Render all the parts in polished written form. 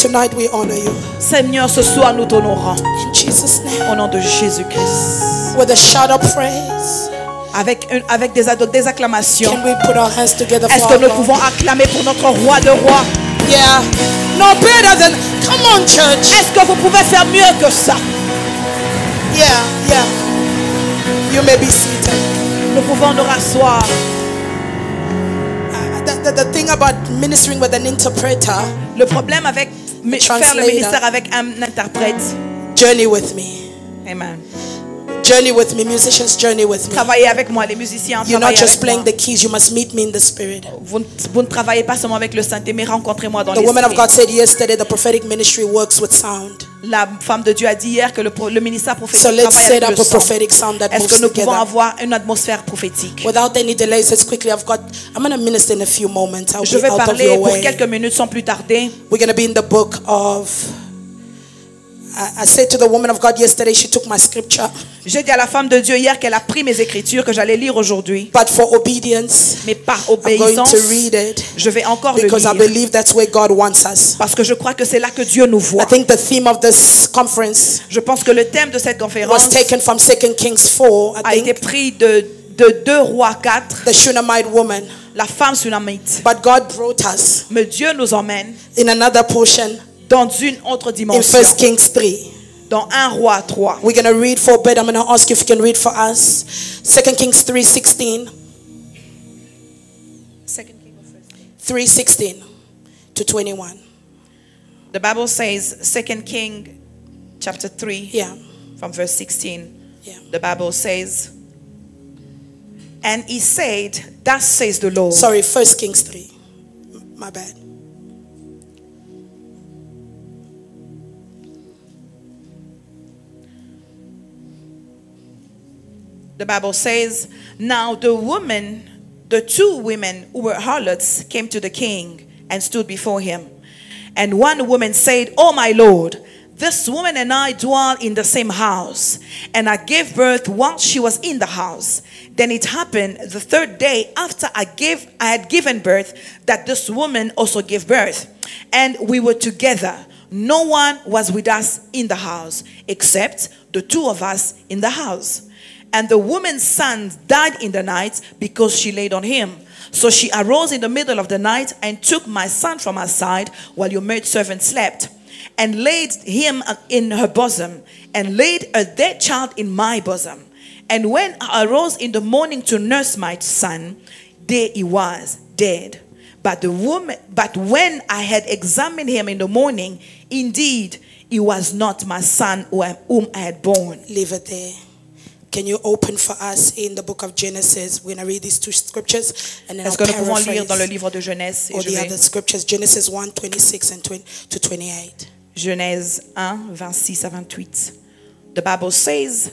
tonight we honor you. Seigneur, ce soir nous t'honorons. In Jesus' name. Au nom de Jésus-Christ. With a shout of praise. Avec des acclamations. Can we put our hands together Est-ce for que our nous God? pouvons acclamer pour notre roi de rois? Yeah. No better than. Come on, church. Est-ce que vous pouvez faire mieux que ça? Yeah, yeah. You may be seated. Nous pouvons nous rasseoir. The thing about ministering with an interpreter, Le problème avec faire le translator. ministère avec un interprète. journey with me. Amen. Journey with me, musicians, journey with me. Travaillez avec moi, les musiciens. You're not Travaillez just avec playing moi. the keys, you must meet me in the spirit. Vous ne travaillez pas seulement avec le Saint-Esprit, mais rencontrez-moi dans The woman of God l'esprit. said yesterday the prophetic ministry works with sound. La femme de Dieu a dit hier que le ministère prophétique So let's travaille set avec up le a son. prophetic sound that Est-ce moves que nous pouvons together. avoir une atmosphère prophétique? Without any delays, let's quickly. I'm going to minister in a few moments. I'll Je be vais out of parler your pour way. quelques minutes sans plus tarder. We're going to be in the book of. I said to the woman of God yesterday, she took my scripture. J'ai dit à la femme de Dieu hier qu'elle a pris mes écritures que j'allais lire aujourd'hui. But for obedience, Mais par I'm going obéissance, to read it je vais encore le because I lire. believe that's where God wants us. Parce que je crois que c'est là que Dieu nous I voit. think the theme of this conference Je pense que le thème de cette was conférence taken from 2 Kings 4. a I été think pris de 2 Rois 4, the Shunammite woman. la femme sunamite. But God brought us Mais Dieu nous emmène in another portion dans une autre in dimension. 1 Kings 3. Dans 1 Roi 3. We're going to read for a bit. I'm going to ask you if you can read for us. 2 Kings 3:16. 3:16 to 21. The Bible says, 2 King chapter 3, Yeah. from verse 16. Yeah. The Bible says, and he said, thus says the Lord. Sorry, 1 Kings 3. My bad. The Bible says, now the 2 women who were harlots came to the king and stood before him. And one woman said, "Oh my Lord, this woman and I dwell in the same house, and I gave birth while she was in the house. Then it happened the 3rd day after I had given birth that this woman also gave birth. And we were together. No one was with us in the house, except the 2 of us in the house. And the woman's son died in the night because she laid on him. So she arose in the middle of the night and took my son from her side while your maidservant slept, and laid him in her bosom, and laid a dead child in my bosom. And when I arose in the morning to nurse my son, there he was, dead. But when I had examined him in the morning, indeed, he was not my son whom I had born." Leave it there. Can you open for us in the book of Genesis? We're going to read these 2 scriptures and then I'll Est-ce que nous pouvons lire dans le paraphrase livre de Genèse all et je the vais other scriptures. Genesis 1, 26 and 20 to 28. Genèse 1, 26 à 28. The Bible says,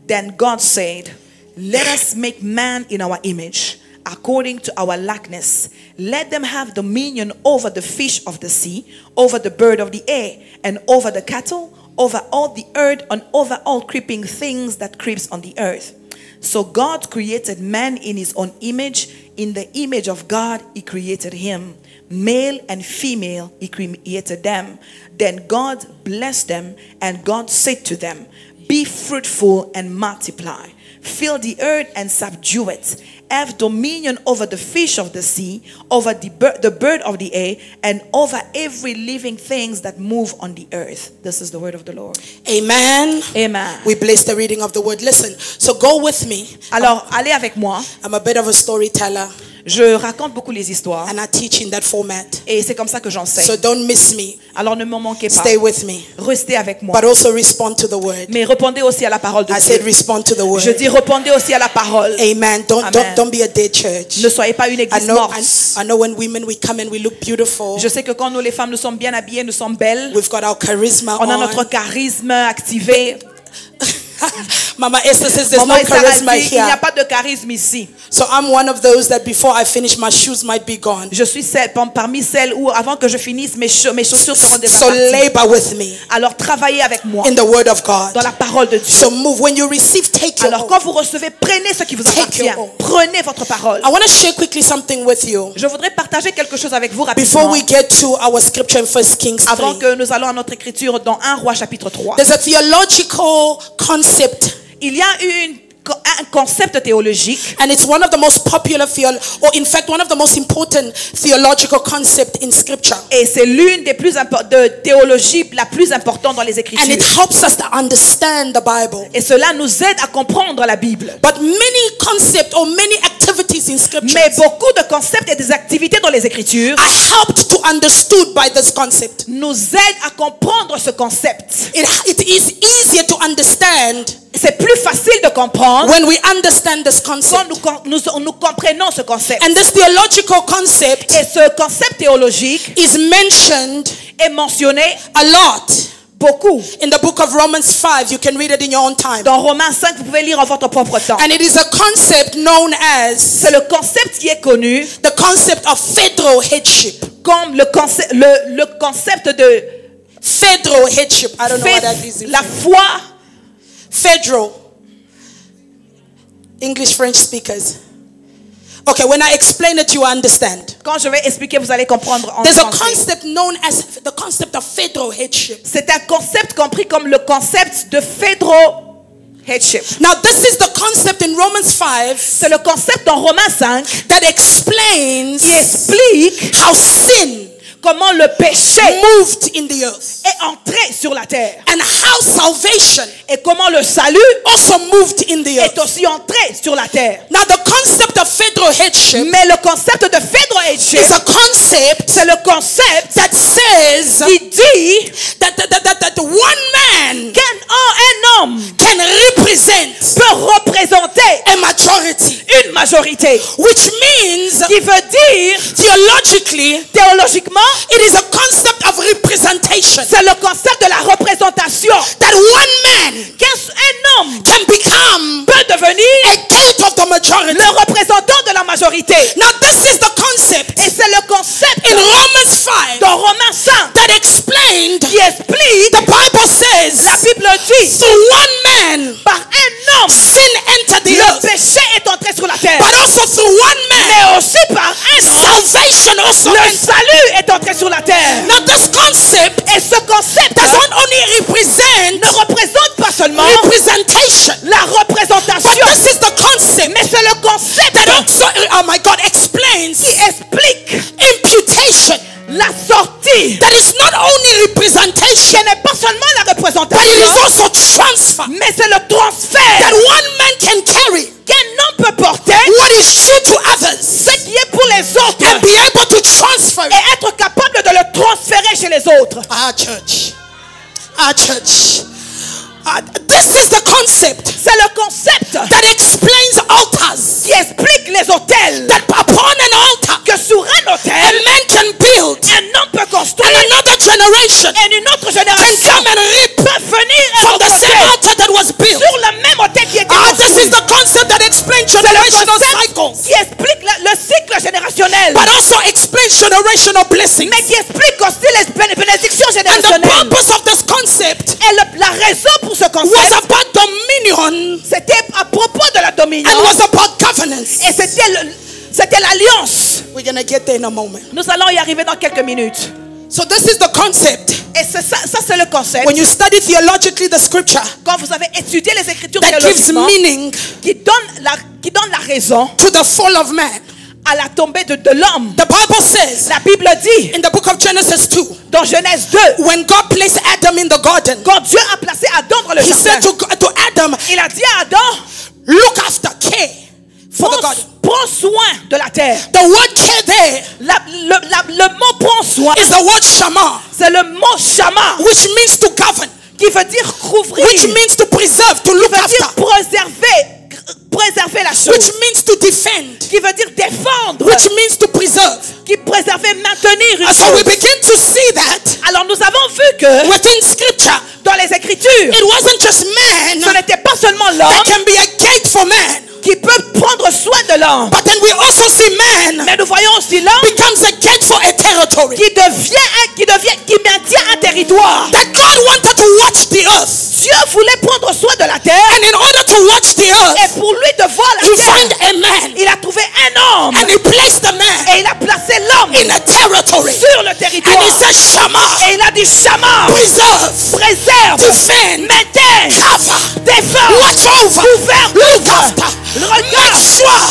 then God said, "Let us make man in our image, according to our likeness. Let them have dominion over the fish of the sea, over the bird of the air, and over the cattle, over all the earth, and over all creeping things that creeps on the earth." So God created man in his own image. In the image of God, he created him. Male and female, he created them. Then God blessed them, and God said to them, "Be fruitful and multiply. Fill the earth and subdue it. Have dominion over the fish of the sea, over the bird of the air, and over every living thing that move on the earth." This is the word of the Lord. Amen. Amen. We bless the reading of the word. Listen, so go with me. Alors, allez avec moi. I'm a bit of a storyteller Je raconte beaucoup les histoires and I teach in that format. et c'est comme ça que j'enseigne. So don't miss me. Alors ne m'en manquez pas. Stay with me. Restez avec moi. But also respond to the word. Mais répondez aussi à la parole de I said Dieu. respond to the word. Je dis répondez aussi à la parole. Amen. Amen. Don't be a dead church. Ne soyez pas une I église know, morte. I know when women we come and we look beautiful. Je sais que quand nous les femmes nous sommes bien habillées, nous sommes belles. We've got our charisma On a on. notre charisme activé. Mama Esther says there's Maman no Esther a charisma dit, il n'y a here. pas de charisme ici. So I'm one of those that before I finish, my shoes might be gone. Je suis parmi celles où avant que je finisse, mes chaussures seront déjà So parties. labor with me Alors travaillez avec moi in the word of God. dans la parole de Dieu. So move. When you receive, take your Alors own. quand vous recevez, prenez ce qui vous Take appartient. your own. Prenez votre parole. I want to share quickly something with you Je voudrais partager quelque chose avec vous before rapidement. we get to our scripture in 1 Kings Avant 3. que nous allons à notre écriture dans 1 Roi chapitre 3. There's a theological concept, Il y a un concept théologique and it's one of the most popular or in fact one of the most important theological concept in scripture. et c'est l'une des de théologie la plus importante dans les And Écritures. it helps us to understand the Bible. Et cela nous aide à comprendre la Bible. But many concepts or many activities in scripture Mais beaucoup de concepts et des activités dans les Écritures are helped to understood by this concept. nous aident à comprendre ce concept. It is easier to understand C'est plus facile de comprendre when we understand this quand concept. nous comprenons ce concept. And this theological concept Et ce concept théologique is mentioned est mentionné a lot beaucoup. in the book of Romans 5. You can read it in your own time. Dans Romains 5, vous pouvez lire en votre propre temps. And it is a concept known as C'est le concept qui est connu the concept of federal headship. comme le concept de Federal headship. I don't know what that is. la foi. Federal. English, French speakers. Okay, when I explain it, you understand. Quand je vais expliquer, vous allez comprendre en There's a français. concept known as the concept of federal headship. C'est un concept compris comme le concept de federal headship. Now, this is the concept in Romans 5 C'est le concept dans Romains 5 that explains qui explique how sin comment le péché moved in the earth est entré sur la terre and how salvation et comment le salut also moved in the est earth. aussi entré sur la terre. Now, the concept of federal headship Mais le concept de federal headship, is a concept c'est le concept that says qui dit that one man qu'un homme can represent peut représenter a majority, une majorité, which means qui veut dire theologically théologiquement, it is a concept of representation, c'est le concept de la représentation. that one man Qu'un homme can become peut devenir a gate of the majority. le représentant de la majorité. Now, this is the concept Et c'est le concept in Romans 5 dans Romains 5 that explained, qui explique, the Bible says, la Bible dit, through one man par un homme, sin entered the le earth, péché est entré sur la terre. but also through one man Mais aussi par un homme, salvation also le entered. salut est entré sur la terre. Now, this concept Et ce concept does not only represent ne représente pas seulement representation, la but représentation, this is the concept mais c'est le concept that also, oh my God, explains qui explique imputation. la sortie. That is not only representation, Ce n'est pas seulement la but it is représentation, also transfer. mais c'est le transfert That one man can carry qu'un homme peut porter what is true to others ce qui est pour les autres and be able to transfer it. et être capable de le transférer chez les autres. Our church. Our church. This is the concept C'est le concept that explains altars. qui explique les hôtels. That upon an altar, Que sur un a hôtel, man can build, un homme peut and construire another generation et une autre can génération come and reap peut venir et from the same récolter altar that was built. sur le même hôtel qui était This construit. is the concept that explains C'est le generational concept cycles, qui explique le cycle générationnel, but also explains generational blessings. mais qui explique aussi les bénédictions And the générationnelles. purpose of this concept Et la raison pour ce was concept, about dominion c'était à propos de la dominion and was about governance. et c'était l'alliance. We're going to get there in a moment. Nous allons y arriver dans quelques minutes. So this is the concept. Et ça c'est le concept. When you study theologically the scripture, Quand vous avez étudié les Écritures that gives théologiquement, meaning qui donne la raison to the fall of man. à la tombée de l'homme. The Bible says La Bible dit in the book of Genesis 2, dans Genèse 2, when God placed Adam in the garden, quand Dieu a placé Adam dans le he jardin, said to Adam, il a dit à Adam, look after, care for the garden. prends soin de la terre. The word care there Le mot prends soin, is the word shama, c'est le mot shama, which means to govern, qui veut dire couvrir, which means to preserve, to qui look veut dire after, préserver la chose, which means to defend, qui veut dire défendre, which means to preserve. qui préserver, maintenir une And so we chose. begin to see that Alors nous avons vu que within scripture, dans les Écritures, it wasn't just man ce n'était pas seulement that l'homme can be a gate for man, qui peut prendre soin de l'homme, but then we also see man mais nous voyons aussi l'homme becomes a gate for a territory. qui maintient un territoire. That God wanted to watch the earth, Dieu voulait prendre soin de la terre, and in order to watch the et earth, pour lui de voir la he terre, found a man, il a trouvé un homme and he placed the man et il a placé l'homme in a territory, sur le and territoire. he said, Shama, Et il a dit Shama, preserve, préserve, defend, maintiens, cover, défends, watch over, gouverne, look after, le make regard, sure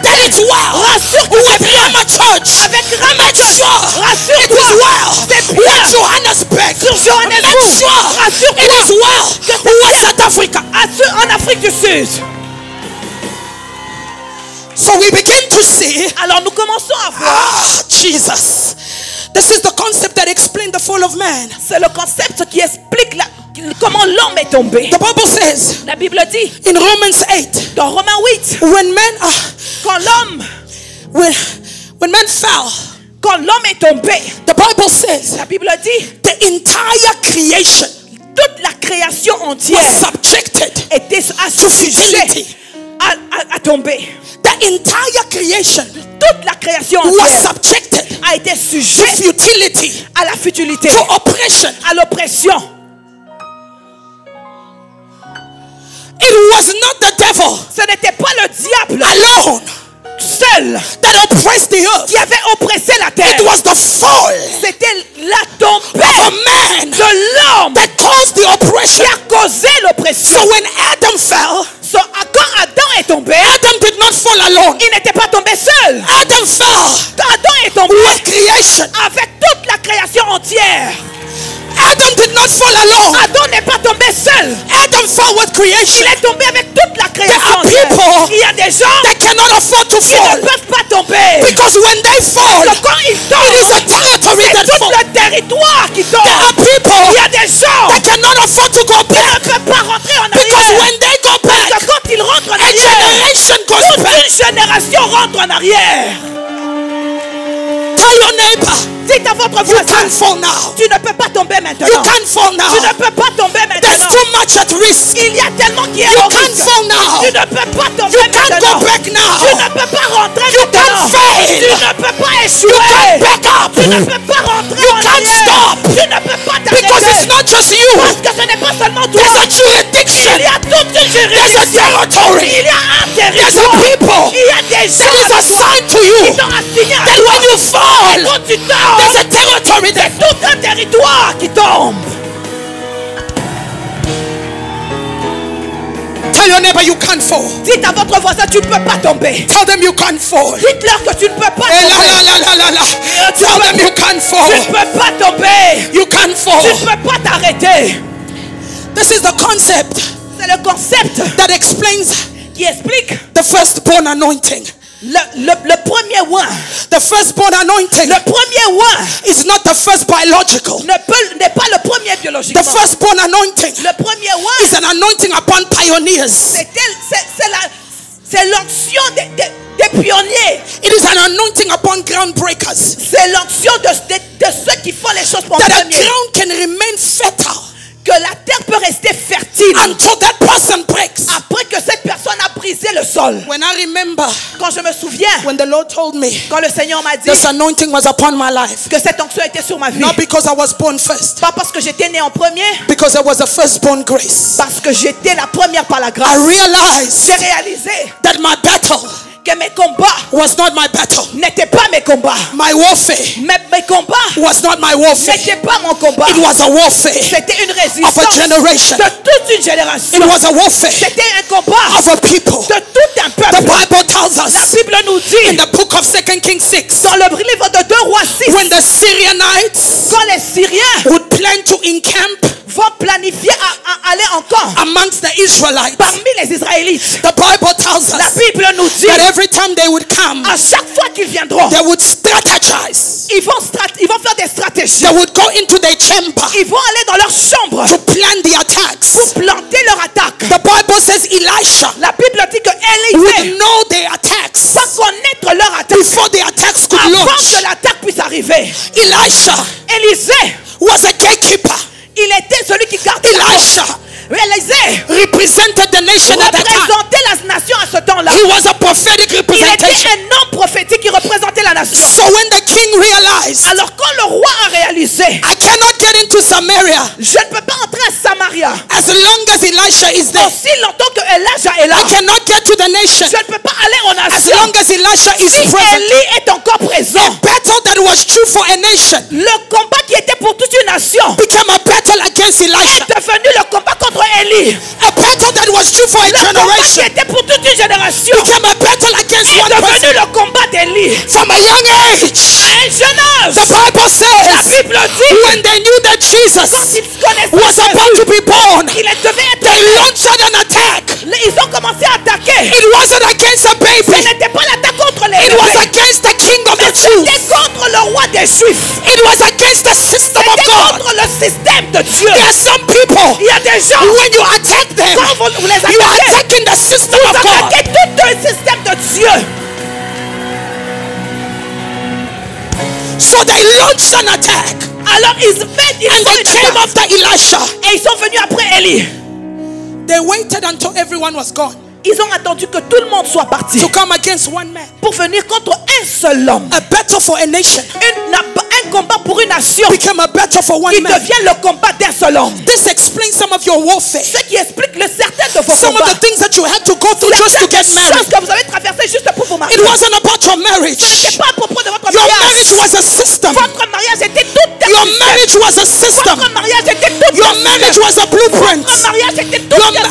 that it's well rassure que c'est with bien. Rama Church, Avec Rama make Church, sure it rassure-toi, is well c'est bien. with Johannesburg, Sur Johannesburg, make sure rassure-toi it is well que c'est with bien. South Africa. En Afrique du Sud. So we begin to see, Alors nous commençons à voir, Jesus, this is the concept that explained the fall of man. c'est le concept qui explique comment l'homme est tombé. The Bible says La Bible dit in Romans 8, dans Romains 8, when men quand l'homme fell, quand l'homme est tombé, the Bible says la Bible dit the entire creation toute la création was entière subjected était to futility. à tomber. The entire creation Toute la création was entière subjected a été to sujette futility, à la futilité, to oppression. à l'oppression. It was not the devil Ce n'était pas le diable alone seul that oppressed the earth. qui avait oppressé la terre. It was the fall C'était la tombée of a man de l'homme that caused the oppression. qui a causé l'oppression. So when Adam fell, Quand Adam est tombé, Adam did not fall alone. il n'était pas tombé seul. Adam fell Quand Adam est tombé with creation. avec toute la création entière. Adam did not fall alone. Adam n'est pas tombé seul. Adam fell with creation. Il est tombé avec toute la There création are entière. people Il y a des gens that cannot afford to qui ne fall peuvent pas tomber. because when they fall, Donc quand ils it is tombent, a territory c'est that tout falls. le territoire qui tombe. There are people Il y a des gens that cannot afford to go qui ne back peuvent pas rentrer en because arrière. when they go Parce back, que quand ils rentrent en a arrière, generation goes toute back. une génération rentre en arrière. Tell your neighbor, Dites à votre you voisin, can't fall now. tu ne peux pas tomber maintenant. You can't fall now. Tu ne peux pas tomber There's maintenant. too much at risk. Il y a tellement qui est You au can't risque. fall now. Tu ne peux pas tomber You can't maintenant. go back now. Tu ne peux pas rentrer You maintenant. can't fail. Tu ne peux pas You échouer. can't back up Tu ne peux pas rentrer You en can't arrière. stop. Tu ne peux pas because it's t'arrêter. not just you. Parce que ce n'est pas seulement toi. There's a jurisdiction. Il y a toute une There's a juridiction. territory. Il y a un There's a territoire. people Il y a des gens that is avec toi assigned to you. qui t'ont assigné à That toi. when you fall, Quand tu there's tombes, a territory that tout un territoire qui tombe. tell your neighbor you can't fall. Dites à votre voisin, tu ne peux pas tomber. Tell them you can't fall. Dites-leur que tu ne peux pas Eh, la, tomber. la, la, la, la, la. Tu Tell peux- them you can't Tu fall. ne peux pas tomber. You can't fall. Tu ne peux pas t'arrêter. This is the concept C'est le concept that explains qui explique the firstborn anointing. le premier oin. The firstborn anointing Le premier oin is not the first biological. n'est pas le premier The biologiquement. firstborn anointing Le premier oin, is an anointing upon pioneers. c'est l'onction des pionniers. It is an anointing upon groundbreakers. C'est l'onction de ceux qui font les choses pour That a premier. ground can remain fertile Que la terre peut rester fertile until that person breaks. après que cette personne a brisé le sol. When I remember Quand je me souviens, when the Lord told me quand le Seigneur m'a dit this anointing was upon my life, que cette onction était sur ma vie, not because I was born first, pas parce que j'étais né en premier, because there was a firstborn grace. parce que j'étais la première par la I grâce. realized J'ai réalisé that my battle que mes combats was not my battle. n'étaient pas mes combats. My warfare Mes combats was not my warfare. n'étaient pas mon combat. It was a warfare C'était une of a résistance generation. de toute une génération. It was a warfare C'était un combat of a people. de tout un The peuple. Bible tells La us Bible nous in dit the book of 2 Kings 6, dans le livre de 2 Rois 6, when the Syrianites quand les Syriens would plan to encamp vont planifier à aller en camp amongst the Israelites, parmi les Israélites, the Bible tells la us Bible nous dit that every time they would come, à chaque fois qu'ils viendront, they would strategize. ils vont faire des stratégies. They would go into their chamber Ils vont aller dans leur chambre to plan the attacks. pour planter leur attaque. The Bible says Elisha La Bible dit que would Élisée know their attacks va connaître leur attaque before the attacks could avant launch. que l'attaque puisse arriver. Elisha Élisée was a gatekeeper. Elisha Élisée represented the nation at that time. représentait la nation à ce temps-là. He was a prophetic Il était representation. un homme prophétique qui représentait la nation. So when the king realized, Alors quand le roi a réalisé, I cannot get into Samaria je ne peux pas entrer à Samaria as long as Elisha is there. aussi longtemps que Elijah est là. I cannot get to the nation Je ne peux pas aller aux as nations long as Elisha is si present. Élie est encore présent. A battle that was true for a nation Le combat qui était pour toute une nation became a battle against Elisha. est devenu le combat contre Élie. A battle that was true for a Le combat qui generation était pour toute une génération became a battle against est one person. devenu le combat d'Élie. From a young age, À un jeune âge, the Bible la says, Bible dit, when they knew that quand Jesus ils connaissaient was about to Jésus, be born, il devait être they né. launched an attack. Ils ont commencé à attaquer. It wasn't against a Ce baby. n'était pas l'attaque contre les It was bébés. against the king of the C'était Jews. contre le roi des Juifs. It was against the system of C'était God. contre le système de Dieu. There are some people, Il y a des gens, when you attack them, quand vous les you are attaquez, attacking the system vous of God. attaquez tout le système de Dieu. So they launched an attack. Alors ils mettent, ils And font they une came attaque. after Elisha. Et ils sont venus après Élie. They waited until everyone was gone Ils ont attendu que tout le monde soit parti to come against one man. pour venir contre un seul homme. A battle for a nation Un combat pour une nation became a battle for one qui man. devient le combat d'un seul homme. This explains some of your warfare. Ce qui explique le certain de vos Some of combats. the things that you had to go through just to get Certaines married. choses que vous avez traversées juste pour vous marier. It wasn't about your Ce marriage. n'était pas à propos de votre Your mariage. marriage was a system. Votre mariage était tout un Your système. marriage was a system. Votre mariage était tout Your un marriage système. was a blueprint. Votre mariage était tout Your, un système.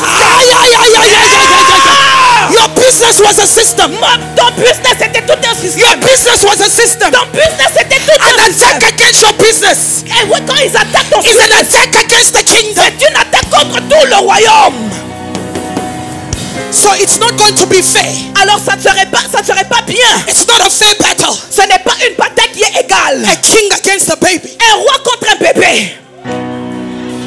Your business was a system. Ton business était tout un Your système. business was a system. Ton business était tout An un système. attack against your business Et ouais, quand ils attaquent ton is an business, attack against the kingdom. c'est une attaque contre tout le royaume. So it's not going to be fair. Alors ça ne serait pas bien. It's not a fair battle. Ce n'est pas une bataille qui est égale. A king against a baby. Un roi contre un bébé.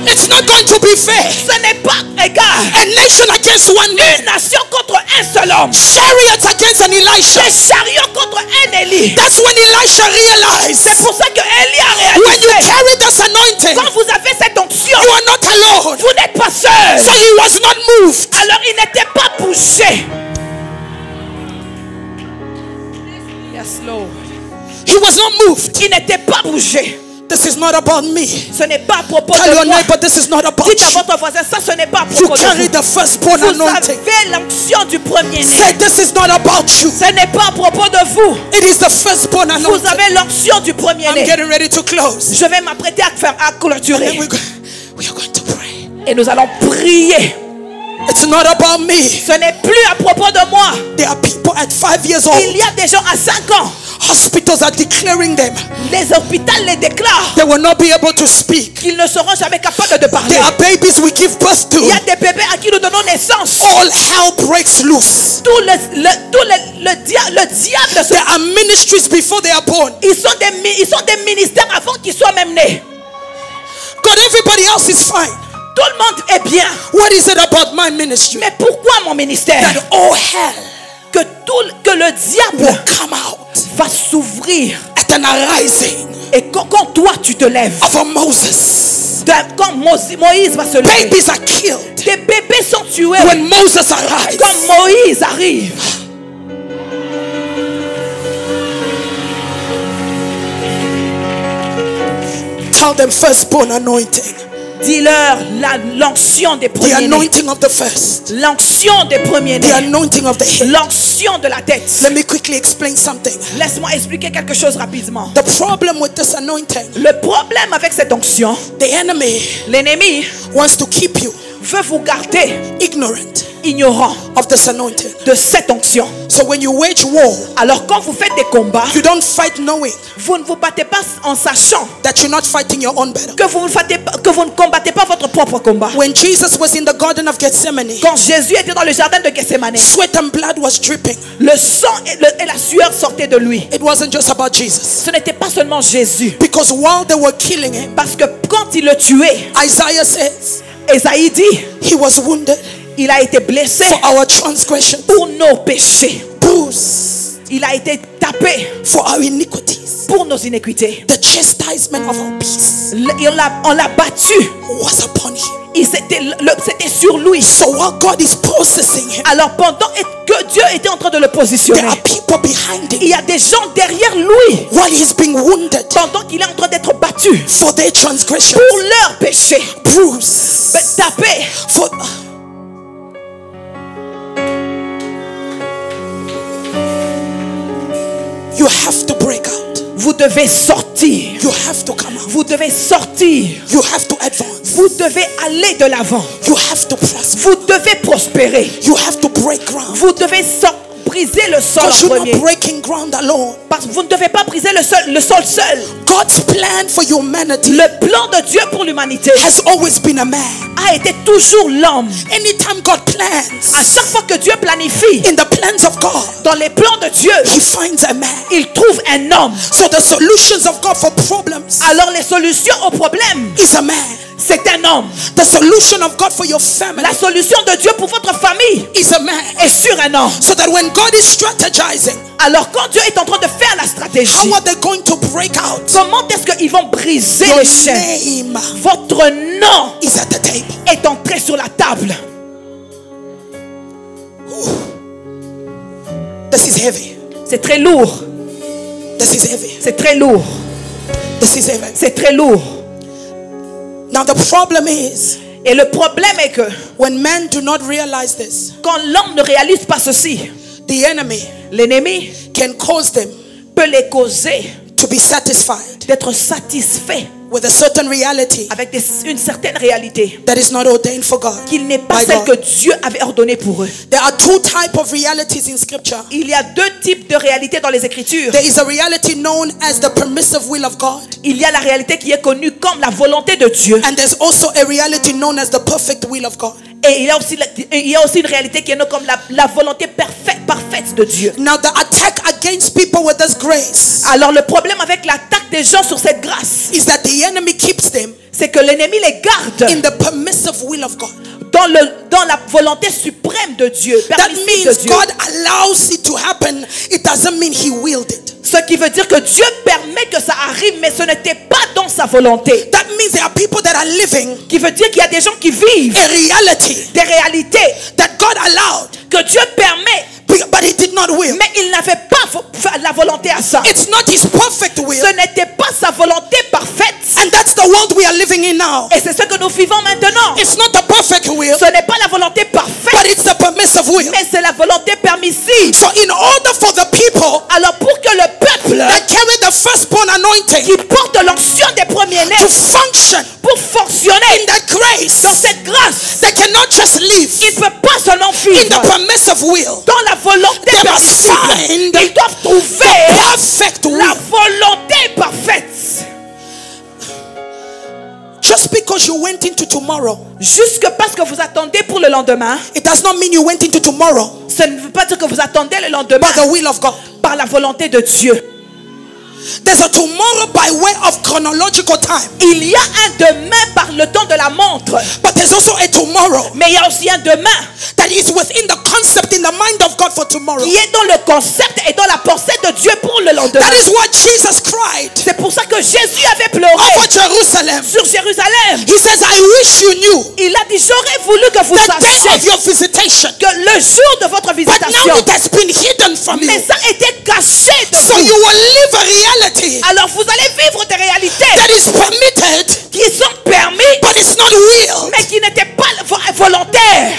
It's not going to be fair. Ce n'est pas égal. A nation against one Une man. nation contre un seul homme. Chariots against an Elisha. Des chariots contre un Élie. That's when Elisha realized C'est pour ça que Élie a when you réalisé. carry this anointing, Quand vous avez cette onction, you are not alone. vous n'êtes pas seul. So he was not moved. Alors il n'était pas bougé. Yes, Lord. He was not moved. Il n'était pas bougé. This is not about me. Ce n'est pas à propos Tell de your moi. neighbor this is not about Dites à you. votre voisin, ça ce n'est pas à You propos de carry vous. the firstborn Vous anointing. avez l'onction du premier-né. Say this is not about you. Ce n'est pas à propos de vous. It is the firstborn Vous anointing. avez l'onction du I'm premier-né. getting ready to close. Je vais m'apprêter à And clôturer. then we are going to pray. Et nous allons prier. It's not about me. Ce n'est plus à propos de moi. There are people at 5 years Il old. y a des gens à 5 ans. Hospitals are declaring them. Les hôpitaux les déclarent They will not be able to speak. qu'ils ne seront jamais capables de parler. There are babies we give birth to. Il y a des bébés à qui nous donnons naissance. All hell breaks loose. Le diable There are ministries before they are born. ils sont des ministères avant qu'ils soient même nés. God, everybody else is fine. Tout le monde est bien. What is it about my ministry Mais pourquoi mon ministère? that all hell Que le diable will come out va s'ouvrir. at an arising Et quand toi tu te lèves, of a Moses? quand Moïse va se lever, Babies are killed des bébés sont tués when Moses arrives. quand Moïse arrive. Tell them firstborn anointing. Dis-leur l'onction des The premiers-nés. anointing of the first. L'onction des The premiers-nés. anointing of the head. L'onction de la tête. Let me quickly explain something. Laisse-moi expliquer quelque chose rapidement. The problem with this anointing, Le problème avec cette onction, the enemy l'ennemi wants to keep you veut vous garder ignorant ignorant of this anointing. de cette onction. So when you wage war, Alors quand vous faites des combats, you don't fight knowing vous ne vous battez pas en sachant that you're not fighting your own battle. que vous ne combattez pas votre propre combat. When Jesus was in the Garden of Gethsemane, Quand Jésus était dans le jardin de Gethsemane, sweat and blood was dripping. le sang et la sueur sortaient de lui. It wasn't just about Jesus. Ce n'était pas seulement Jésus. Because while they were killing him, Parce que quand il le tuait, Isaiah says, Ésaïe dit, he was wounded il a été blessé for our transgressions, pour nos péchés. bruised Il a été tapé for our iniquities. pour nos iniquités. The chastisement of our peace Et on l'a battu. was upon him. C'était sur lui. So while God is processing him, Alors pendant que Dieu était en train de le positionner, there are people behind il him y a des gens derrière lui while he's being wounded pendant qu'il est en train d'être battu for their transgressions, pour leur péché, bruised tapé. for. You have to break out. Vous devez sortir. You have to come out. Vous devez sortir. You have to advance. Vous devez aller de l'avant. You have to prosper. Vous devez prospérer. You have to break ground. Vous devez briser le sol Because en you're premier. not breaking ground alone. Parce que vous ne devez pas briser le sol seul. God's plan for humanity Le plan de Dieu pour l'humanité has always been a man. a été toujours l'homme. Anytime God À plans, chaque fois que Dieu planifie, in the plans of God, dans les plans de Dieu, he finds a man. il trouve un homme. So the solutions of God for problems Alors les solutions aux problèmes, is a man. c'est un homme. The solution of God for your family La solution de Dieu pour votre famille is a man. est sur un homme. So that when God is strategizing, Alors quand Dieu est en train de faire la stratégie, how are they going to break out? comment est-ce qu'ils vont briser Your les chaînes? name Votre nom is at the table. est entré sur la table. This is heavy. C'est très lourd. This is heavy. C'est très lourd. This is heavy. C'est très lourd. Now the problem is, Et le problème est que when men do not realize this, quand l'homme ne réalise pas ceci, the enemy l'ennemi can cause them peut les causer to be satisfied d'être satisfaits with a certain reality avec une certaine réalité that is not ordained for God. qu'il n'est pas by celle God. que Dieu avait ordonnée pour eux. There are two types of realities in scripture. Il y a deux types de réalités dans les Écritures. There is a reality known as the permissive will of God, Il y a la réalité qui est connue comme la volonté de Dieu. and there's also a reality known as the perfect will of God. Et il y a aussi une réalité qui est connue comme la volonté parfaite de Dieu. Now the attack against people with this grace Alors le problème avec l'attaque des gens sur cette grâce, is that the enemy keeps them c'est que l'ennemi les garde in the permissive will of God. dans la volonté suprême de Dieu, That permissive de means Dieu. God allows it to happen. It doesn't mean he willed it. Ce qui veut dire que Dieu permet que ça arrive, mais ce n'était pas dans sa volonté. That means there are people that are living Qui veut dire qu'il y a des gens qui vivent a reality des réalités that God allowed, que Dieu permet, but he did not will. mais il n'avait pas la volonté à ça. It's not his perfect will. Ce n'était pas sa volonté parfaite. And that's the world we are living in now. Et c'est ce que nous vivons maintenant. It's not the perfect will, Ce n'est pas la volonté parfaite, but it's the permissive will. mais c'est la volonté permissive. So in order for the people Alors pour que le peuple that carry the firstborn anointing qui porte l'onction des to premiers-nés function pour fonctionner in that grace, dans cette grâce, they cannot just live il ne peut pas seulement in vivre the permissive will. dans la volonté They must permissible. find Ils doivent trouver Perfect will. la volonté parfaite. Just because you went into tomorrow, Jusque parce que vous attendez pour le lendemain, it does not mean you went into tomorrow ça ne veut pas dire que vous attendez le lendemain by the will of God. par la volonté de Dieu. There's a tomorrow by way of chronological time, Il y a un demain par le temps de la montre, but there's also a tomorrow mais il y a aussi un demain that is within the concept in the mind of God for tomorrow. qui est dans le concept et dans la pensée de Dieu pour le lendemain. That is what Jesus cried C'est pour ça que Jésus avait pleuré over Jerusalem. sur Jérusalem. He says, I wish you knew Il a dit, j'aurais voulu que vous the day of sachiez your visitation, que le jour de votre but now visitation, it has been hidden from you. mais ça était caché de So vous. you will live a reality Alors vous allez vivre des réalités that is permitted, qui sont permis, but it's not will. mais qui n'étaient pas volontaires.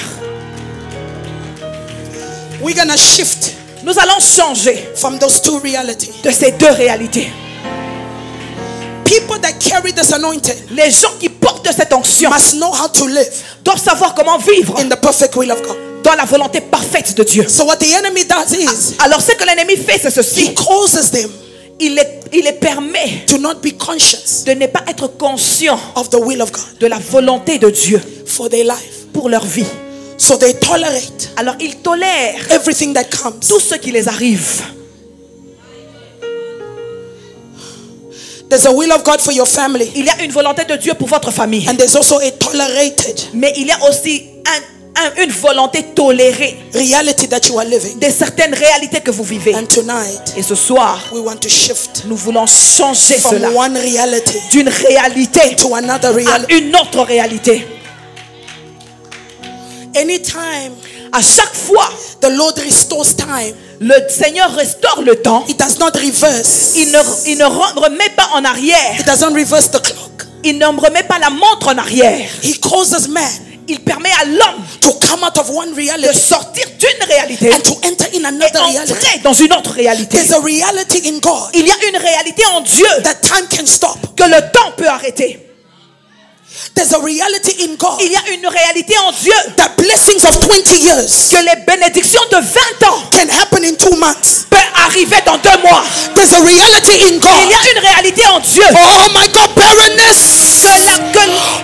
We're gonna shift Nous allons changer from those two realities. de ces deux réalités. People that carry this anointing Les gens qui portent cette onction must know how to live doivent savoir comment vivre in the perfect will of God. dans la volonté parfaite de Dieu. So what the enemy does is Alors ce que l'ennemi fait, c'est he ceci. causes them Il les permet to not be conscious de ne pas être conscients of the will of God de la volonté de Dieu for their life. pour leur vie. So they tolerate Alors ils tolèrent everything that comes. tout ce qui les arrive. There's a will of God for your family, Il y a une volonté de Dieu pour votre famille. and there's also a tolerated Mais il y a aussi une volonté tolérée reality that you are living. de certaines réalités que vous vivez. And tonight, Et ce soir, we want to shift nous voulons changer from cela one reality d'une réalité to another à reality. une autre réalité. Anytime À chaque fois, the Lord restores time, le Seigneur restaure le temps. He does not reverse. Il ne remet pas en arrière. He doesn't reverse the clock. Il ne remet pas la montre en arrière. He causes man Il permet à l'homme to come out of one de reality sortir d'une réalité and to enter in et another reality. entrer dans une autre réalité. There's a reality in God Il y a une réalité en Dieu that time can stop. que le temps peut arrêter. There's a reality in God Il y a une réalité en Dieu that blessings of 20 years que les bénédictions de 20 ans can happen in 2 months. peuvent arriver dans 2 mois. There's a reality in Il God. y a une réalité en Dieu Oh my God, barrenness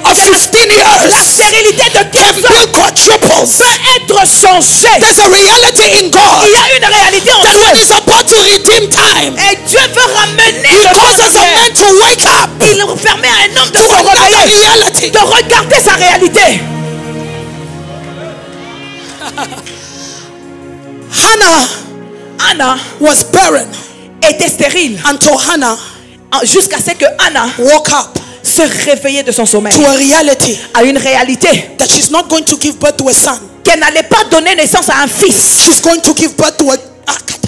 of 15 la years stérilité de can 15 ans be quadruples. peut être changée. There's a reality in God Il y a une réalité en that when Dieu He's about to redeem time, et Dieu veut ramener He le temps causes en a arrière. man to wake up Il permet à un homme de to se another réveiller, reality. de regarder sa réalité. Hannah Anna was barren était stérile until Hannah jusqu'à ce que Anna woke up se réveillait de son sommeil to a reality à une réalité that she's not going to give birth to a son. qu'elle n'allait pas donner naissance à un fils. She's going to give birth to a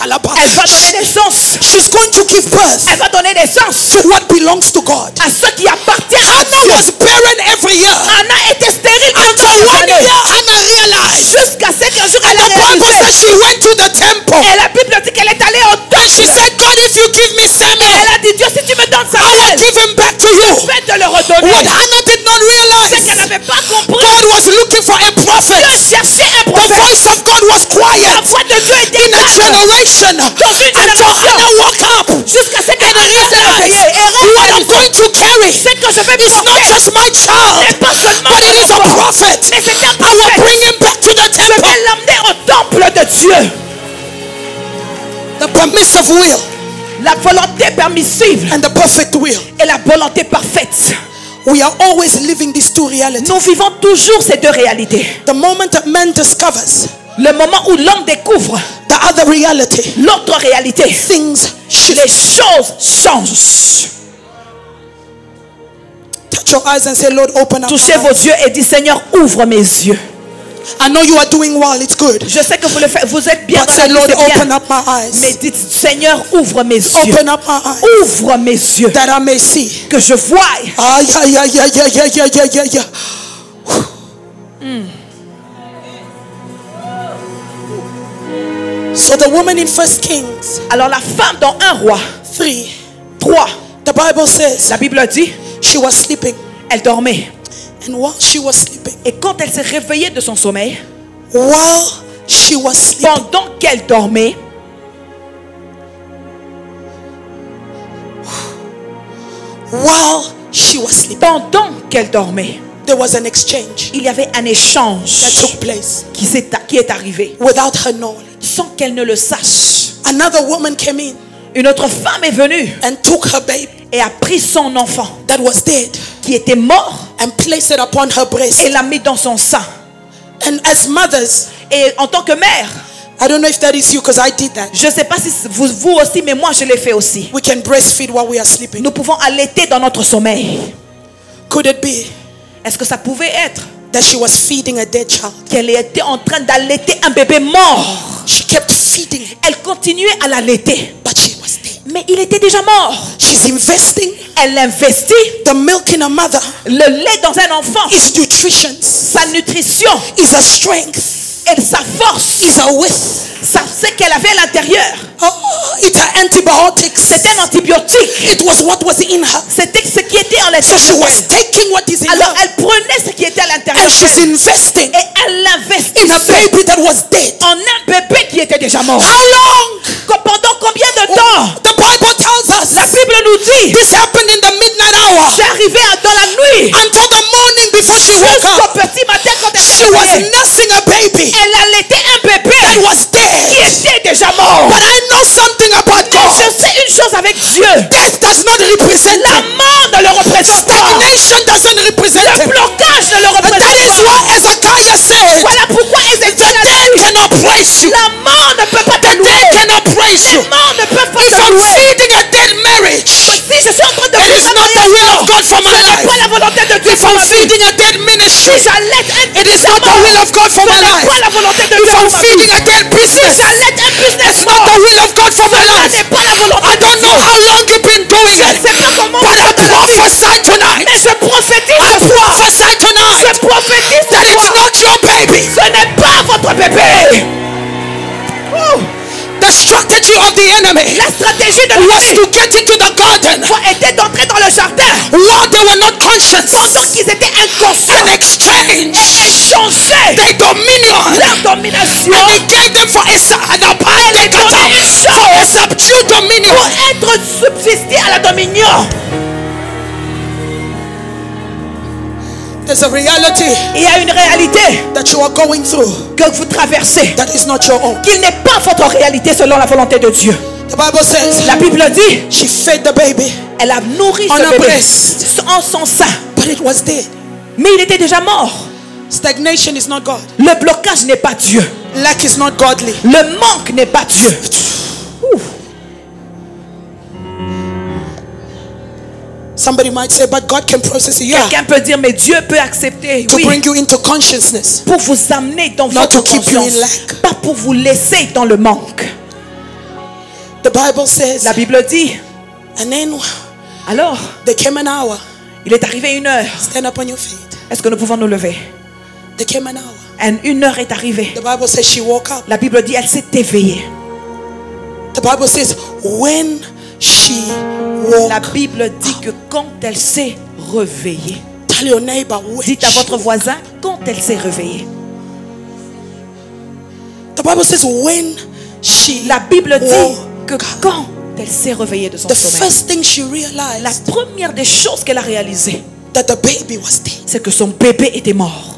Elle va donner naissance. She's going to give birth Elle va donner naissance to what belongs to God. à ce qui appartient à Hannah Dieu. was barren every year Anna était stérile until pendant one des year années. Hannah realized. Jusqu'à ce qu'un jour And elle a the Bible réalisé. says she went to the temple Et la Bible dit qu'elle est allée au and she temple. said, God, if you give me Et Samuel, elle a dit, Dieu, si tu me donnes I will Samuel, give him back to je you. vais te le redonner. What Hannah did not C'est realize, qu'elle n'avait pas compris. God was looking for a Dieu prophet. cherchait un The prophète. voice of God was La quiet voix de Dieu était in a calme generation dans une until génération Hannah woke up jusqu'à ce qu'elle and s'est réveillée realized et what I'm réalisé going to carry c'est que je vais is not porter. just my child, C'est pas seulement but it mon is a enfant, prophet. mais c'est un I will prophète. bring him back to the Je temple. vais l'emmener au temple de Dieu. The permissive will La volonté permissive and the perfect will. et la volonté parfaite. We are always living these two realities. Nous vivons toujours ces deux réalités. The moment that man discovers Le moment où l'homme découvre the other reality, l'autre réalité, things shift. les choses changent. Touch your eyes and say, Lord, open up my Touchez vos eyes. yeux et dites, Seigneur, ouvre mes yeux. I know you are doing well, it's good. Je sais que vous le faites, vous êtes bien But dans say, la vie, Lord, c'est bien. open up my Mais eyes. dites, Seigneur, ouvre mes yeux. Open up my eyes Ouvre mes yeux. that I may see. Que je voie. Ah, yeah. So the woman in 1 Kings Alors la femme dans 1 roi 3, 3, the Bible says la Bible dit, she was sleeping. elle dormait. And while she was sleeping, Et quand elle s'est réveillée de son sommeil, while she was sleeping, pendant qu'elle dormait, while she was sleeping, pendant qu'elle dormait, there was an exchange il y avait un that échange took place qui est arrivé without her knowledge. sans qu'elle ne le sache. Another woman came in Une autre femme est venue and took her baby et a pris son enfant that was dead qui était mort and placed it upon her breast. et l'a mis dans son sein. And as mothers, Et en tant que mère, I don't know if that is you because I did that. je ne sais pas si vous aussi, mais moi je l'ai fait aussi. We can breastfeed while we are sleeping. Nous pouvons allaiter dans notre sommeil. Could it be Est-ce que ça pouvait être that she was feeding a dead child? qu'elle était en train d'allaiter un bébé mort? She kept feeding it, Elle continuait à l'allaiter, but she was dead. mais il était déjà mort. She's investing Elle investit the milk in a mother le lait dans un enfant, is nutrition, sa nutrition is a strength, et sa force, is a width. ça c'est qu'elle avait à l'intérieur. Oh, it's an antibiotics. C'était un antibiotique. It was what was in her. C'était ce qui était en So she l'intérieur. was taking what is in Alors her elle prenait ce qui était à l'intérieur and she's d'elle investing et elle l'investissait in a baby that was dead. en un bébé qui était déjà mort. How long? Pendant combien de temps? The Bible tells us La Bible nous dit, this happened in the midnight hour c'est arrivé dans la nuit, until the morning before she woke jusqu'au up. petit matin quand elle She s'est was réveillée. nursing a baby Elle allaitait un bébé that was qui dead. était déjà mort. But I know something about Mais je God. sais une chose avec Dieu. Death does not represent La him. mort ne le représente pas. Stagnation doesn't represent Le him. blocage ne le And that is représente pas. why Ezekiah said, Voilà praise you. Les morts ne peuvent pas If te I'm louer. feeding a dead marriage, Si je suis en train de it is not the will of God for my ce n'est life. pas la volonté de Dieu If pour I'm ma vie. feeding a dead ministry, Si j'allaite un it is not the will of God for ce my n'est pas life. la volonté de If Dieu I'm pour ma vie. feeding a dead Si business, j'allaite un business it's not the will of God for my ce life. n'est pas la volonté I de don't know Dieu. how long you've been doing Je ne it, sais pas comment but I vous faites la vie. prophesy tonight. Mais je prophétise I ce soir. prophesy Je tonight prophétise that ce it's soir. not your baby. Ce n'est pas votre bébé. Oh. The strategy of the enemy La stratégie de was l'ennemi to get into the garden était d'entrer dans le jardin while they were not conscious pendant qu'ils étaient inconscients and exchange et échanger their dominion. leur domination And he gave them for a subdued dominion. pour être subsisté à la dominion. There's a reality Il y a une réalité that you are going through que vous traversez, that is not your own. qu'il n'est pas votre réalité selon la volonté de Dieu. The Bible says La Bible dit, she fed the baby, elle a nourri On ce a bébé breast. en son sein, but it was dead. mais il était déjà mort. Stagnation is not God. Le blocage n'est pas Dieu. Lack is not godly. Le manque n'est pas Dieu. Ouf. Somebody might say, but God can process it. Yeah, Quelqu'un peut dire, mais Dieu peut accepter, to oui, bring you into consciousness. pour vous amener dans Not votre to keep you in conscience, lack. pas pour vous laisser dans le manque. The Bible says, La Bible dit, and then alors, there came an hour. il est arrivé une heure. Stand up on your feet. Est-ce que nous pouvons nous lever? There came an hour. Une heure est arrivée. The Bible says she woke up. La Bible dit, elle s'est éveillée. The Bible says when she La woke. Bible dit que quand elle s'est réveillée, Tell your neighbor when dites à she- votre voisin, quand elle s'est réveillée. The Bible says when she La Bible dit woke que up. quand elle s'est réveillée de son The sommeil, first thing she la realized première des choses qu'elle a réalisées, that the baby was dead. c'est que son bébé était mort.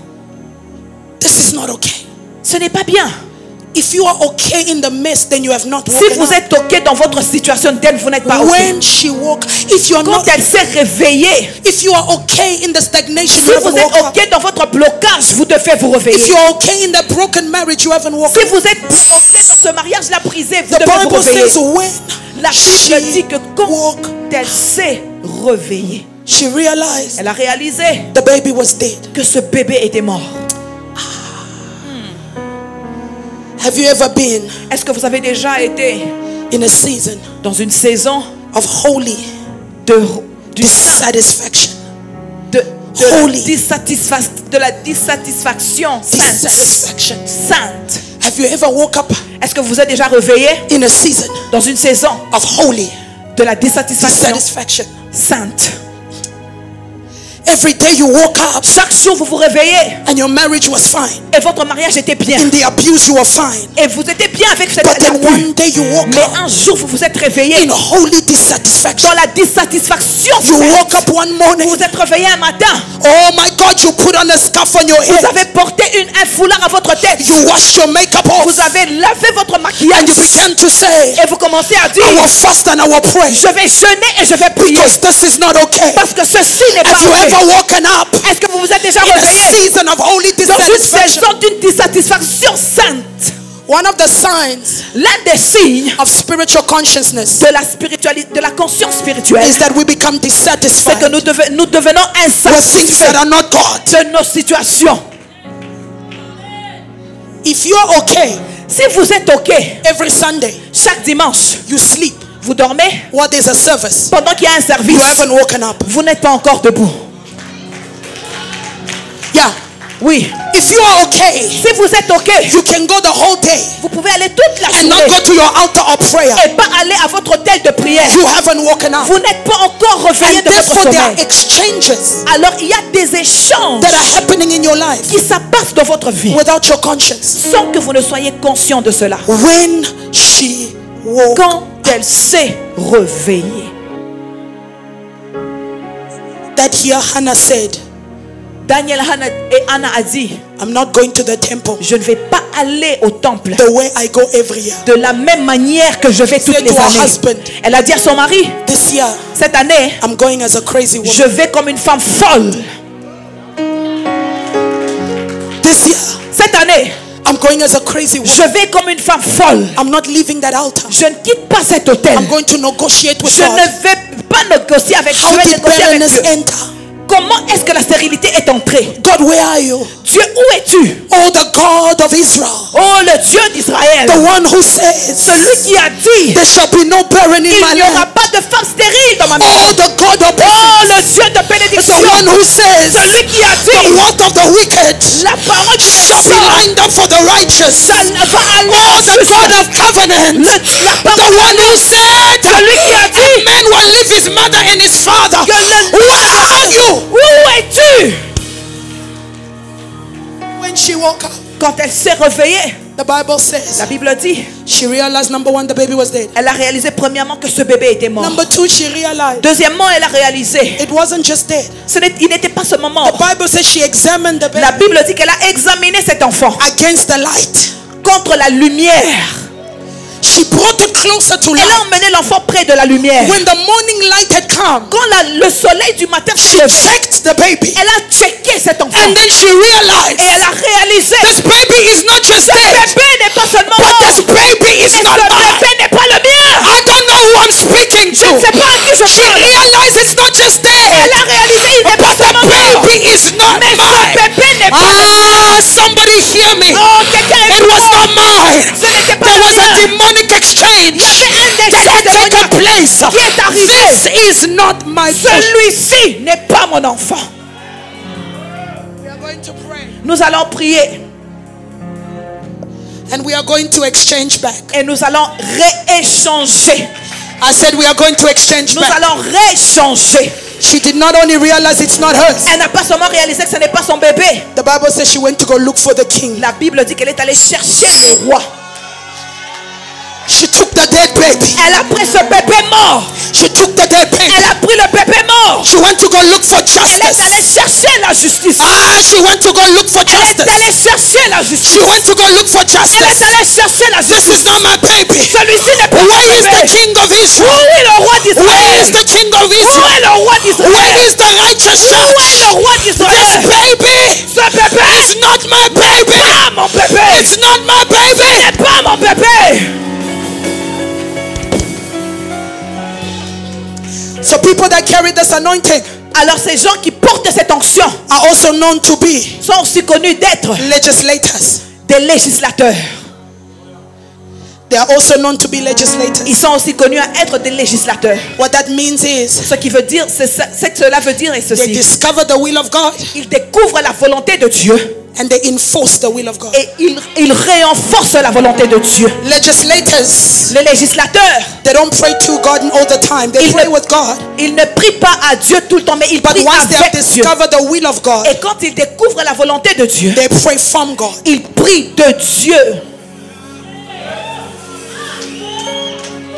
This is not okay. Ce n'est pas bien. If you are okay in the mess, then you have not Si woken vous up. êtes OK dans votre situation, d'elle, vous n'êtes pas OK. When she woke, if you are Quand not, elle s'est réveillée, if you are okay in the stagnation, si you vous haven't êtes woke up. OK dans votre blocage, vous devez vous If réveiller. you are okay in the broken marriage, you haven't woken Si up. vous êtes bloqué dans ce mariage-là brisé, vous The devez vous Bible réveiller. says when La Bible dit she que quand woke, elle s'est réveillée, she realized elle a réalisé the baby was dead. que ce bébé était mort. Have you ever been Est-ce que vous avez déjà été in a season dans une saison of holy du saint, dissatisfaction? de Holy. de la dissatisfaction sainte? Dissatisfaction. Sainte. Have you ever woke up Est-ce que vous êtes déjà réveillé in a season dans une saison of holy de la dissatisfaction dissatisfaction? sainte? Every day you woke up Chaque jour, vous vous réveillez and your marriage was fine. et votre mariage était bien. In the abuse, you were fine. Et vous étiez bien avec cette But then abus. one day you woke Mais up un jour, vous vous êtes réveillé in holy dissatisfaction. dans la dissatisfaction You sainte. woke up one morning. Vous vous êtes réveillé un matin. Oh my God, you put on a scarf on your Vous head. avez porté un foulard à votre tête. You washed your makeup off. Vous avez lavé votre maquillage. And you began to say, Et vous commencez à dire, I will fast and I will pray. je vais jeûner et je vais prier. Because this is not okay. Parce que ceci n'est pas Have you ok. ever woken up Est-ce que vous vous êtes déjà in a réveillé season of holy dans une dissatisfaction? saison d'une dissatisfaction sainte? One of the signs L'un des signes of spiritual consciousness de la spiritualité, de la conscience spirituelle, is that we become c'est dissatisfied que nous devenons with things that insatisfaits are not God. de nos situations. If you are okay Si vous êtes OK, every Sunday, chaque dimanche, you sleep vous dormez while there's a service, pendant qu'il y a un you service, haven't woken up. vous n'êtes pas encore debout. Yeah. Oui. If you are okay, Si vous êtes OK, you can go the whole day vous pouvez aller toute la and not journée go to your altar of prayer. et pas aller à votre hôtel de prière. You haven't woken up. Vous n'êtes pas encore réveillé And de votre therefore, there are sommeil. exchanges Alors il y a des échanges that are happening in your life qui s'apassent dans votre vie without your conscience. sans que vous ne soyez conscient de cela. When she woke, Quand elle s'est réveillée, that here Hannah said, Daniel et Anna a dit, I'm not going to the temple je ne vais pas aller au temple the way I go every year. de la même manière que je vais toutes Said les to her années. husband, Elle a dit à son mari, this year cette année, I'm going as a crazy woman. je vais comme une femme folle. This year Cette année, I'm going as a crazy woman. Je vais comme une femme folle. I'm not leaving that altar. Je ne quitte pas cet hôtel. I'm going to negotiate with Je God. ne vais pas négocier avec Dieu. How Je vais did négocier avec barrenness Dieu. enter? Comment est-ce que la stérilité est entrée? God, where are you? Dieu, où es-tu? Oh, the God of Israel. Oh, le Dieu d'Israël. The one who says, Celui qui a dit, there shall be no barren in il my n'y aura land. pas de femme stérile dans ma maison. Oh, the God of Oh, le peace. Dieu de The bénédiction. one who says, Celui qui a the dit, word of the wicked la parole du shall be méchant, lined up for the righteous. ça va aller Oh, en the juste. God of covenant. La The parole, one who said, celui qui a a dit, man will leave his mother and his father. que le- Where are you? où es-tu? When she woke up, Quand elle s'est réveillée, the Bible says, la Bible dit, she realized, number one, the baby was dead. elle a réalisé premièrement que ce bébé était mort. Number two, she realized Deuxièmement, elle a réalisé, it wasn't just dead. il n'était pas seulement The mort. Bible says she examined the La baby Bible dit qu'elle a examiné cet enfant against the light. contre la lumière. She brought it closer to Elle a light. emmené l'enfant près de la lumière. When the morning light had come, Quand le soleil du matin she s'est levé, checked the baby. elle a checké cet enfant. And then she realized Et elle a réalisé, this baby is not just ce dead, bébé n'est pas seulement but mort, this baby mais is ce not mine. bébé n'est pas le mien. I don't know who I'm speaking Je ne sais to. pas à qui je She parle. realized it's not just dead, Elle a réalisé, il n'est pas but the seulement mort, baby is not mais ce mine. bébé n'est pas le mien. Ah, somebody hear me. Oh, quelqu'un It was not mine. Ce n'était pas There le was a mien. demonic exchange Il y avait un that had échange taken démoniaque place. qui est arrivé. This is not my portion. Celui-ci n'est pas mon enfant. We are going to pray. Nous allons prier And we are going to exchange back. et nous allons rééchanger. I said we are going to exchange Nous back. allons rééchanger. She did not only realize it's not hers. Elle n'a pas seulement réalisé que ce n'est pas son bébé. The Bible says she went to go look for the king. La Bible dit qu'elle est allée chercher le roi. She took the dead baby. Elle a pris ce bébé mort. She took the dead baby. Elle a pris le bébé mort. She went to go look for Elle est allée justice. chercher la justice. Ah, she went to go look for Elle est justice. allée chercher la She justice. went to go look for Elle est justice. allée chercher la This justice. is not my baby. Celui-ci n'est pas mon Where is the bébé. king of Où Israel? est le roi Where is d'Israël? the king of Où est Israel? le roi Where d'Israël? is the righteous Où est judge? le roi This d'Israël? baby Ce bébé is not my baby. pas mon bébé. It's not my baby. C'est pas mon bébé. So people that carry this anointing Alors ces gens qui portent cette onction are also known to be sont aussi connus d'être legislators. des législateurs. They are also known to be legislators. Ils sont aussi connus à être des législateurs. What that means is Ce qui veut dire, c'est que cela veut dire est they ceci. discover the will of God Ils découvrent la volonté de Dieu and they enforce the will of God. et ils renforcent la volonté de Dieu. Legislators, Les législateurs, they don't pray to God all the time. They pray with God. ils ne prient pas à Dieu tout le temps, mais ils But prient once they have avec Dieu. discovered the will of God, Et quand ils découvrent la volonté de Dieu, they pray from God. ils prient de Dieu.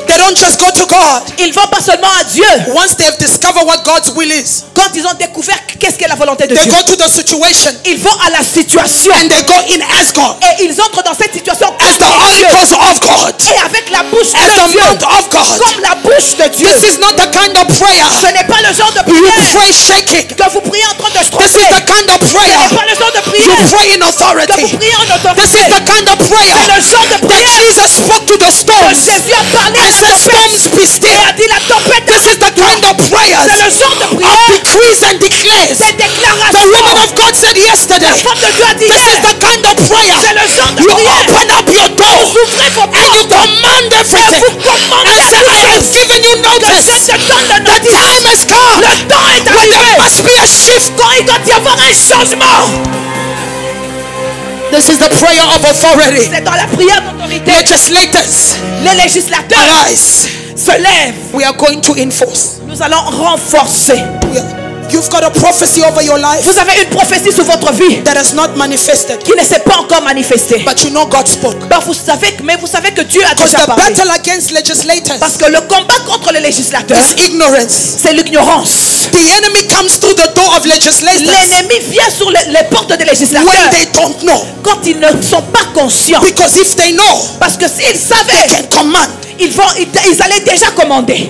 They don't just go to God. Ils vont pas seulement à Dieu. Once they have discovered what God's will is, Quand ils ont découvert qu'est-ce qu'est la volonté de they Dieu, go to the situation ils vont à la situation and they go in as God, et ils entrent dans cette situation as the comme Dieu oracles of God, et avec la bouche as de the Dieu, mouth of God. comme la bouche de Dieu. This is not the kind of prayer Ce n'est pas le genre de you prière pray shaking. que vous priez en train de This stresser. is the kind of Ce prayer n'est pas le genre de you prière pray in que vous authority. priez en This autorité. is the kind of prayer C'est le genre de that prière Jesus spoke to the que storms Jésus a parlé and à la said, tempête storms be et still. a dit la tempête. This is the kind of prayers C'est le genre de of prière, decrees and declares. des The woman déclarations. of God said yesterday, La femme de Dieu a dit this is hier, the kind of prayer c'est le genre de you prière. open up your door Vous ouvrez vos and you portes command et everything vous commandez and say, I have given you que notice. je te donne le The notice. time has come Le temps est when there arrivé. must be a shift. Quand il doit y avoir un changement. This is the prayer of authority. C'est dans la prière d'autorité. Legislators, Les législateurs arise. se lèvent. We are going to enforce. Nous allons renforcer. You've got a prophecy over your life Vous avez une prophétie sur votre vie that has not manifested, qui ne s'est pas encore manifestée. but you know God spoke. Mais vous savez que Dieu a Because déjà the parlé. battle against legislators Parce que le combat contre les législateurs, is ignorance. c'est l'ignorance. The enemy comes through the door of legislators L'ennemi vient sur les portes des législateurs when they don't know. quand ils ne sont pas conscients. Because if they know, Parce que s'ils they savaient, can command. ils allaient déjà commander.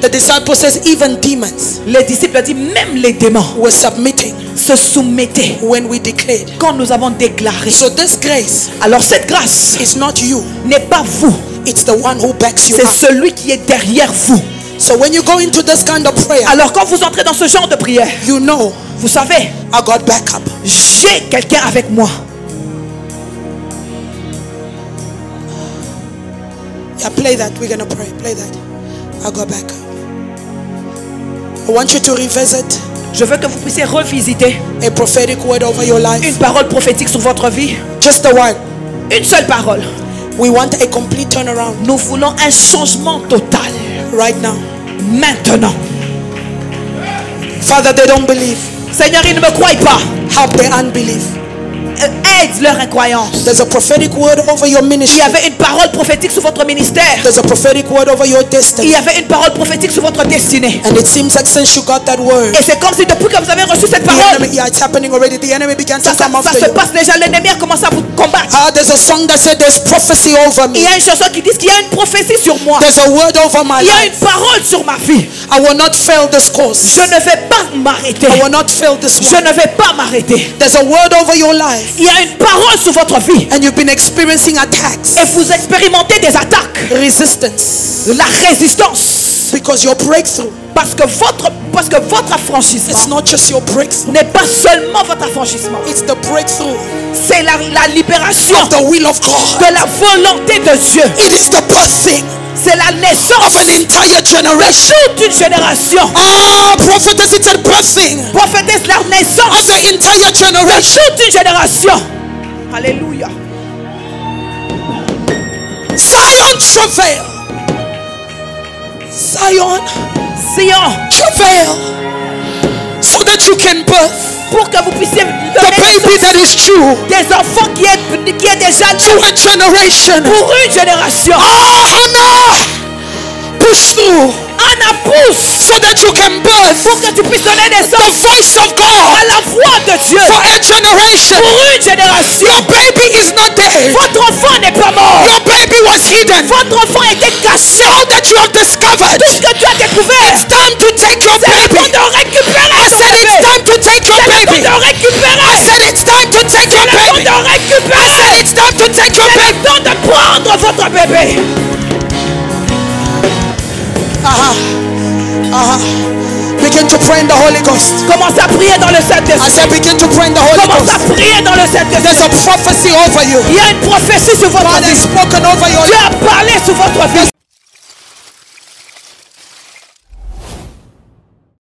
The disciple says even demons Les disciples disent même les démons were submitting se se soumettait, when we declared. quand nous avons déclaré. So this grace Alors cette grâce is not you. n'est pas vous, It's the one who backs you c'est up. celui qui est derrière vous. So when you go into this kind of prayer, Alors quand vous entrez dans ce genre de prière, you know vous savez, I got backup. j'ai quelqu'un avec moi. Yeah, play that. We're gonna pray. Play that. I got backup. I want you to revisit Je veux que vous puissiez revisiter a prophetic word over your une life. parole prophétique sur votre vie. Just the one. Une seule parole. We want a complete turnaround Nous voulons un changement total. right now. Maintenant. Father, they don't believe. Seigneur, ils ne me croient pas. Help their unbelief. Aide leur incroyance. There's a prophetic word over your Il ministry. y avait une parole prophétique sur votre ministère. There's a prophetic word over your Il destiny. y avait une parole prophétique sur votre destinée. And it seems like since you got that word, Et c'est comme si depuis que vous avez reçu cette the parole, enemy, yeah, it's happening already. The enemy began to ça come se after you. passe déjà. L'ennemi a commencé à vous combattre. There's a song that said there's prophecy over Il me. y a une chanson qui dit qu'il y a une prophétie sur moi. There's a word over my Il y a life. une parole sur ma vie. I will not fail this course. Je ne vais pas m'arrêter. I will not fail this Je one. ne vais pas m'arrêter. There's a word over your life. Il y a une parole sur votre vie. And you've been experiencing attacks, Et vous expérimentez des attaques. resistance, La résistance. because your breakthrough, Parce que votre affranchissement it's not just your breakthrough, n'est pas seulement votre affranchissement. it's the breakthrough C'est la libération of the will of God. de la volonté de Dieu. It is the birthing C'est la naissance of an entire generation. toute une génération. Prophetess, it's a birthing Prophétesse, la of naissance the entire de generation. toute une génération. Alléluia. Zion travail. Zion Sion, travail, so that you can birth pour que vous puissiez the donner baby that is true des enfants qui est déjà to a generation. pour une génération. Hannah, push through Anna pousse so that you can birth pour que tu puisses donner des the enfants voice of à God la voix de Dieu for a generation. pour une génération. Your baby is not dead. Votre enfant n'est pas mort. Your baby was hidden. Votre enfant était caché. Now that you have discovered, Tout ce que tu as découvert, it's time to take your c'est le baby. temps de récupérer I ton said it's bébé. time to take your C'est le baby. temps de récupérer. I said it's time to take your C'est le baby. temps de I récupérer. said it's time to take your C'est baby. le temps de prendre votre bébé. Begin to pray in the Holy Ghost. Commence à prier dans le I Saint-Esprit. said begin to pray in the Holy Commence à Ghost. prier dans le There's Saint-Esprit. a prophecy over you. Il y a une prophétie sur votre God has vie. spoken over your Dieu life. a parlé sur votre vie.